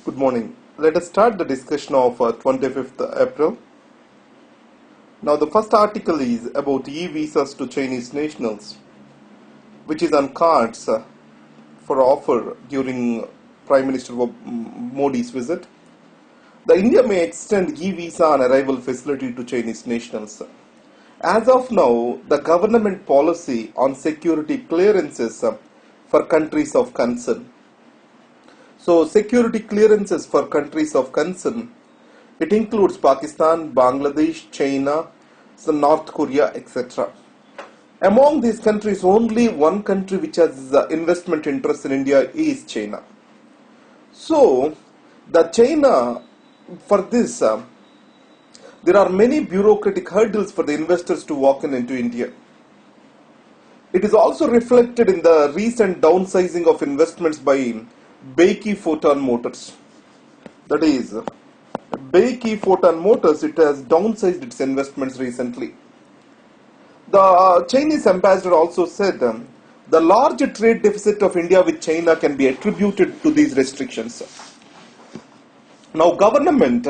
Good morning. Let us start the discussion of 25th April. Now, the first article is about e-visas to Chinese nationals, which is on cards for offer during Prime Minister Modi's visit. The India may extend e-visa on arrival facility to Chinese nationals. As of now, the government policy on security clearances for countries of concern. So, security clearances for countries of concern, it includes Pakistan, Bangladesh, China, North Korea, etc. Among these countries, only one country which has investment interest in India is China. So, the China, for this, there are many bureaucratic hurdles for the investors to walk into India. It is also reflected in the recent downsizing of investments by Baiki Photon Motors. That is, Baiki Photon Motors, it has downsized its investments recently. The Chinese ambassador also said the large trade deficit of India with China can be attributed to these restrictions. Now, government,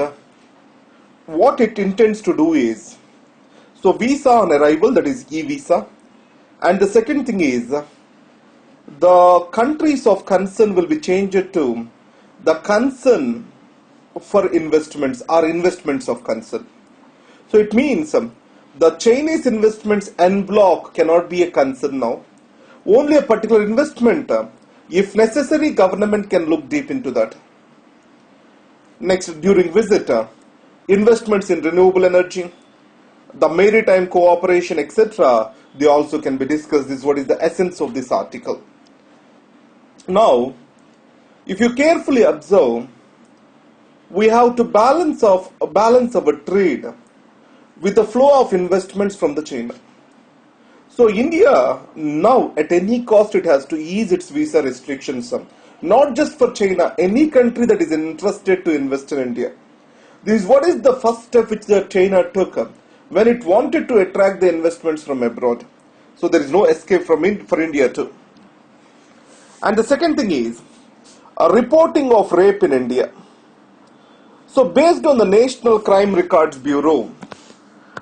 what it intends to do is, so visa on arrival, that is e-visa, and the second thing is, the countries of concern will be changed to the concern for investments or investments of concern. So it means the Chinese investments en bloc cannot be a concern now. Only a particular investment, if necessary, government can look deep into that. Next, during visit, investments in renewable energy, the maritime cooperation, etc., they also can be discussed. This is what is the essence of this article. Now, if you carefully observe, we have to balance our trade with the flow of investments from the China. So India now, at any cost, it has to ease its visa restrictions, not just for China, any country that is interested to invest in India. This is what is the first step which the China took when it wanted to attract the investments from abroad. So there is no escape for India too. And the second thing is reporting of rape in India. So based on the National Crime Records Bureau,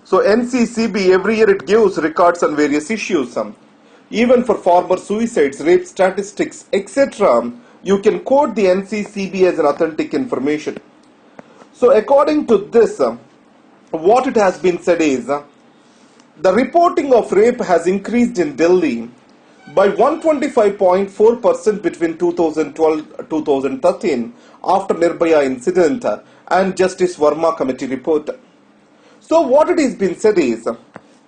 so NCCB, every year it gives records on various issues, even for former suicides, rape statistics, etc. You can quote the NCCB as an authentic information. So according to this, what it has been said is, the reporting of rape has increased in Delhi by 125.4% between 2012-2013 after Nirbhaya incident and Justice Verma committee report. So what it has been said is,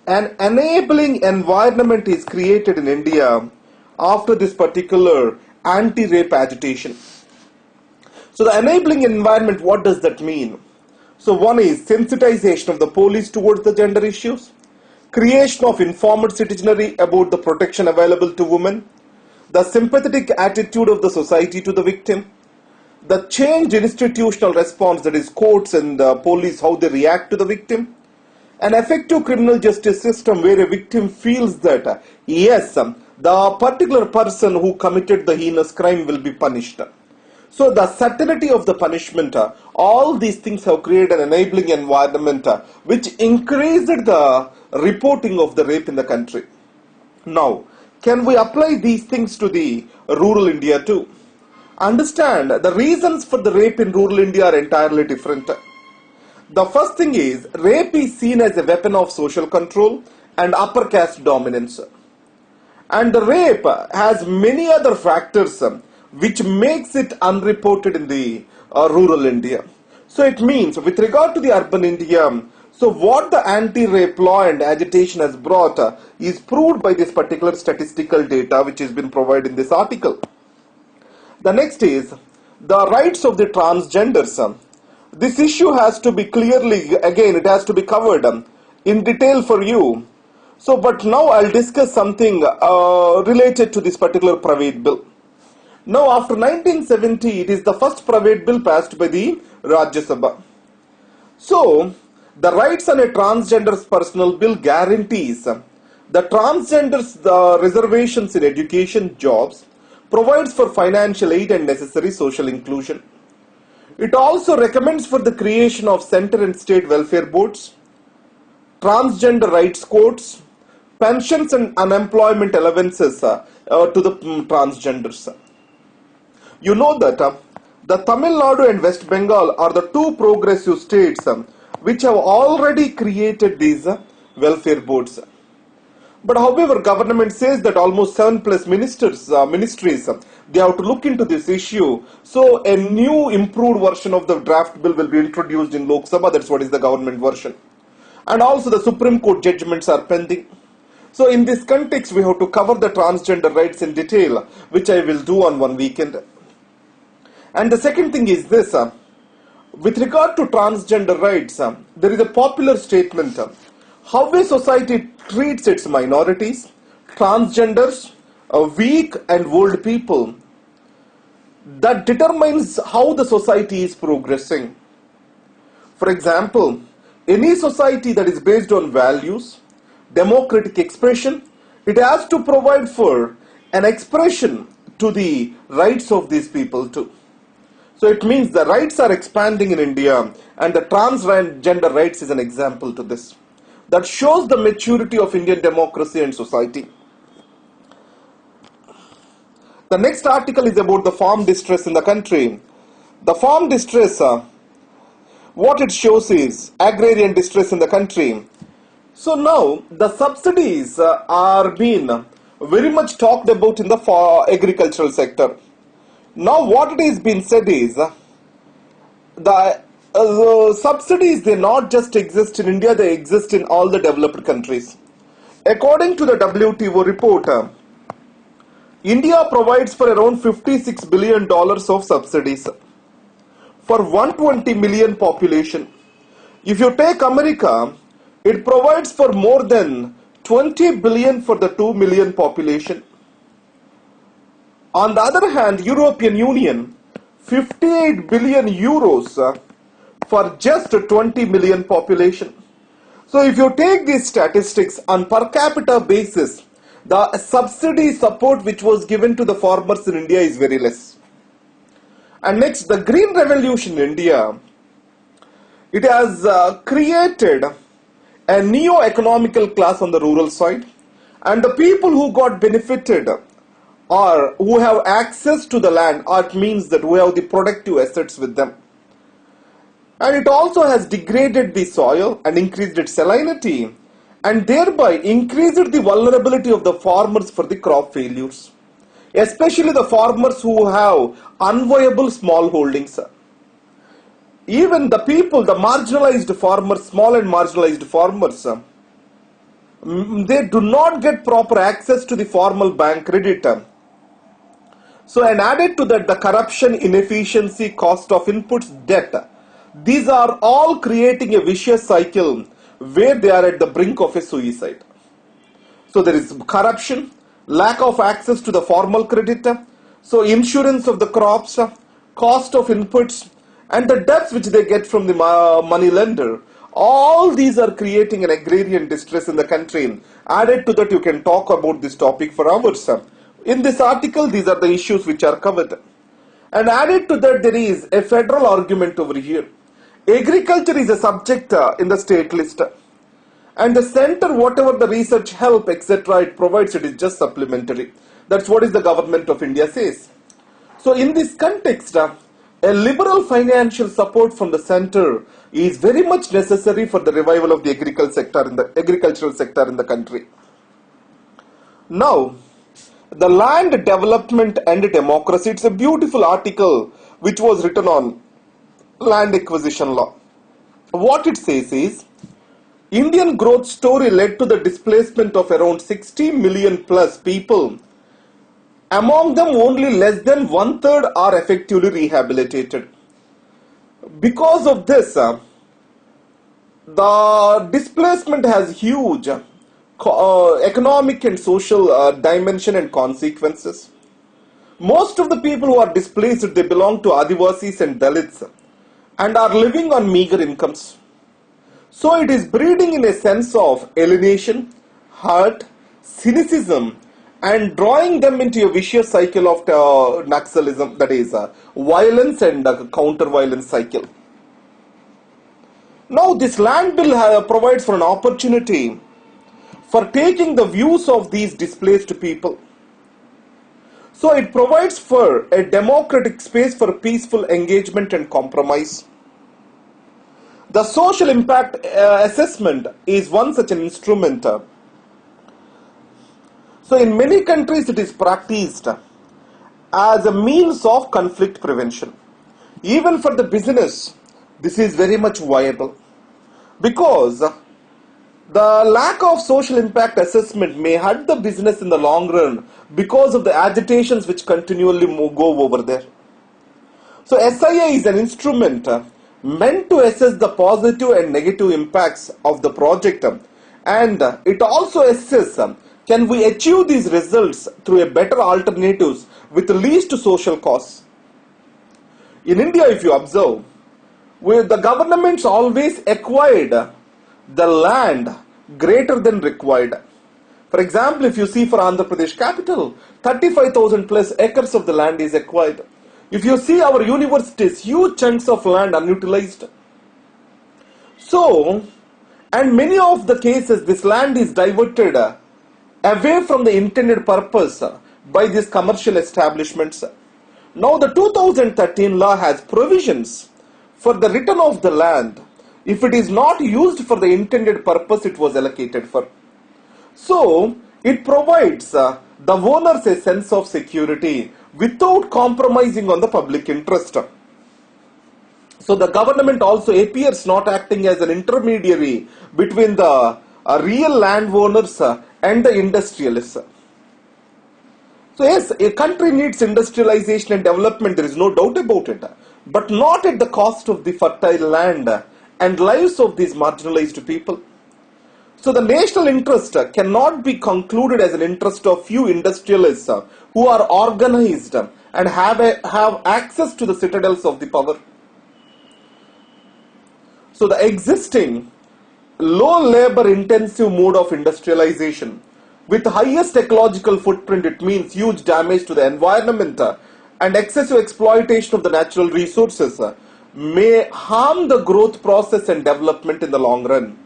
an enabling environment is created in India after this particular anti-rape agitation. So the enabling environment, what does that mean? So one is sensitization of the police towards the gender issues, creation of informed citizenry about the protection available to women, the sympathetic attitude of the society to the victim, the changed institutional response, that is courts and police, how they react to the victim, an effective criminal justice system where a victim feels that yes, the particular person who committed the heinous crime will be punished. So the certainty of the punishment, all these things have created an enabling environment which increased the reporting of the rape in the country. Now, can we apply these things to the rural India too? Understand, the reasons for the rape in rural India are entirely different. The first thing is, rape is seen as a weapon of social control and upper caste dominance. And the rape has many other factors which makes it unreported in the rural India. So it means, with regard to the urban India, so what the anti-rape law and agitation has brought is proved by this particular statistical data which has been provided in this article. The next is the rights of the transgenders. This issue has to be clearly, again, it has to be covered in detail for you. So, but now I'll discuss something related to this particular private bill. Now, after 1970, it is the first private bill passed by the Rajya Sabha. So, the rights on a transgender's personal bill guarantees the transgenders reservations in education, jobs, provides for financial aid and necessary social inclusion. It also recommends for the creation of center and state welfare boards, transgender rights courts, pensions and unemployment allowances to the transgenders. You know that the Tamil Nadu and West Bengal are the two progressive states which have already created these welfare boards. But however, government says that almost 7 plus ministries, they have to look into this issue. So a new improved version of the draft bill will be introduced in Lok Sabha. That's what is the government version. And also the Supreme Court judgments are pending. So in this context, we have to cover the transgender rights in detail, which I will do on one weekend. And the second thing is this, with regard to transgender rights, there is a popular statement, how a society treats its minorities, transgenders, weak and old people, that determines how the society is progressing. For example, any society that is based on values, democratic expression, it has to provide for an expression to the rights of these people too. So it means the rights are expanding in India, and the transgender rights is an example to this. That shows the maturity of Indian democracy and society. The next article is about the farm distress in the country. The farm distress, what it shows is agrarian distress in the country. So now the subsidies are being very much talked about in the agricultural sector. Now what it is being said is the subsidies, they not just exist in India, they exist in all the developed countries. According to the WTO report, India provides for around $56 billion of subsidies for 120 million population. If you take America, it provides for more than 20 billion for the 2 million population. On the other hand, European Union, 58 billion euros for just 20 million population. So if you take these statistics on per capita basis, the subsidy support which was given to the farmers in India is very less. And next, the Green Revolution in India, it has created a neo-economical class on the rural side, and the people who got benefited or who have access to the land, or it means that who have the productive assets with them. And it also has degraded the soil and increased its salinity, and thereby increased the vulnerability of the farmers for the crop failures, especially the farmers who have unviable small holdings. Even the people, the marginalized farmers, small and marginalized farmers, they do not get proper access to the formal bank credit. So, and added to that, the corruption, inefficiency, cost of inputs, debt, these are all creating a vicious cycle where they are at the brink of a suicide. So there is corruption, lack of access to the formal credit, so insurance of the crops, cost of inputs, and the debts which they get from the money lender. All these are creating an agrarian distress in the country. Added to that, you can talk about this topic for hours. In this article, these are the issues which are covered. And added to that, there is a federal argument over here. Agriculture is a subject in the state list. And the center, whatever the research help, etc., it provides, it is just supplementary. That's what is the government of India says. So in this context, a liberal financial support from the center is very much necessary for the revival of the agricultural sector in the country. Now, the land development and democracy, it's a beautiful article which was written on land acquisition law. What it says is, Indian growth story led to the displacement of around 60 million plus people. Among them, only less than 1/3 are effectively rehabilitated. Because of this, the displacement has huge economic and social dimension and consequences. Most of the people who are displaced, they belong to Adivasis and Dalits and are living on meager incomes. So it is breeding in a sense of alienation, hurt, cynicism, and drawing them into a vicious cycle of Naxalism, that is, violence and counter-violence cycle. Now, this land bill provides for an opportunity for taking the views of these displaced people. So, it provides for a democratic space for peaceful engagement and compromise. The social impact assessment is one such an instrument. So in many countries it is practiced as a means of conflict prevention. Even for the business, this is very much viable, because the lack of social impact assessment may hurt the business in the long run because of the agitations which continually go over there. So SIA is an instrument meant to assess the positive and negative impacts of the project, and it also assesses can we achieve these results through a better alternatives with least social costs. In India, if you observe, where the governments always acquired the land greater than required. For example, if you see for Andhra Pradesh capital, 35,000 plus acres of the land is acquired. If you see our universities, huge chunks of land unutilized. So, and many of the cases, this land is diverted away from the intended purpose by these commercial establishments. Now, the 2013 law has provisions for the return of the land if it is not used for the intended purpose it was allocated for. So, it provides the owners a sense of security without compromising on the public interest. So, the government also appears not acting as an intermediary between the real landowners and the industrialists. So yes, a country needs industrialization and development, there is no doubt about it, but not at the cost of the fertile land and lives of these marginalized people. So the national interest cannot be concluded as an interest of few industrialists who are organized and have access to the citadels of the power. So the existing low labor intensive mode of industrialization with highest ecological footprint, it means huge damage to the environment and excessive exploitation of the natural resources may harm the growth process and development in the long run.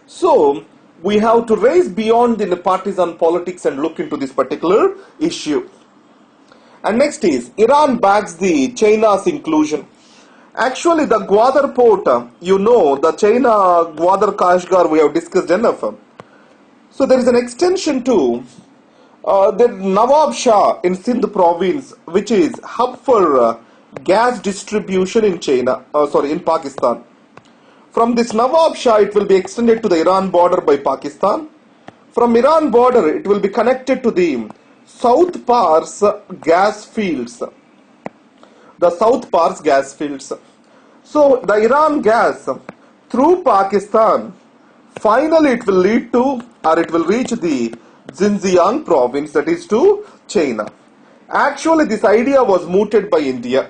So we have to rise beyond the partisan politics and look into this particular issue. And next is Iran backs the China's inclusion. Actually, the Gwadar port, the China Gwadar Kashgar, we have discussed enough. So there is an extension to the Nawab Shah in Sindh province, which is hub for gas distribution in in Pakistan. From this Nawab Shah, it will be extended to the Iran border by Pakistan. From Iran border, it will be connected to the South Pars gas fields. The South Pars gas fields. So the Iran gas through Pakistan, finally it will lead to, or it will reach the Xinjiang province, that is to China. Actually, this idea was mooted by India.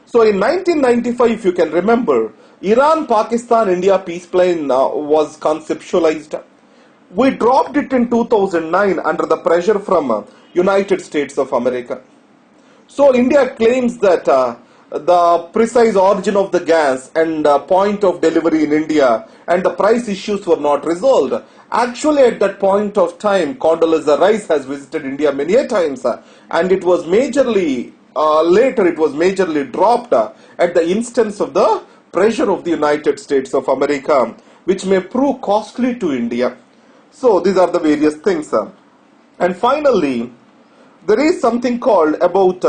So in 1995, if you can remember, Iran-Pakistan-India peace plan was conceptualized. We dropped it in 2009 under the pressure from United States of America. So India claims that the precise origin of the gas and point of delivery in India and the price issues were not resolved. Actually, at that point of time, Condoleezza Rice has visited India many a times, and it was majorly later it was majorly dropped at the instance of the pressure of the United States of America, which may prove costly to India. So these are the various things. And finally, there is something called about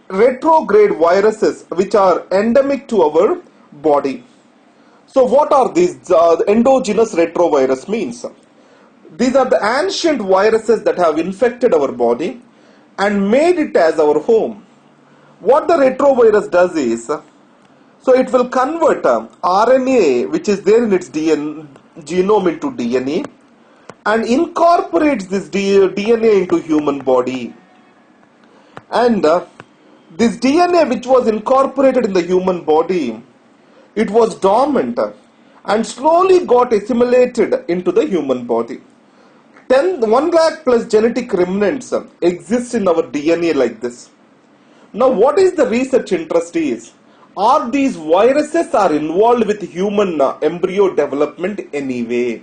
retrograde viruses which are endemic to our body. So what are these? Endogenous retrovirus means these are the ancient viruses that have infected our body and made it as our home. What the retrovirus does is, so it will convert RNA which is there in its genome into DNA and incorporates this DNA into human body. And this DNA which was incorporated in the human body, it was dormant and slowly got assimilated into the human body. 1 lakh plus genetic remnants exist in our DNA like this. Now, what is the research interest is? Are these viruses are involved with human embryo development anyway?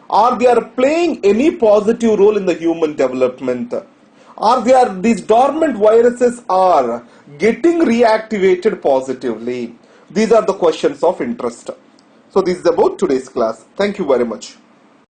Are they are playing any positive role in the human development? Are these dormant viruses are getting reactivated positively? These are the questions of interest. So this is about today's class. Thank you very much.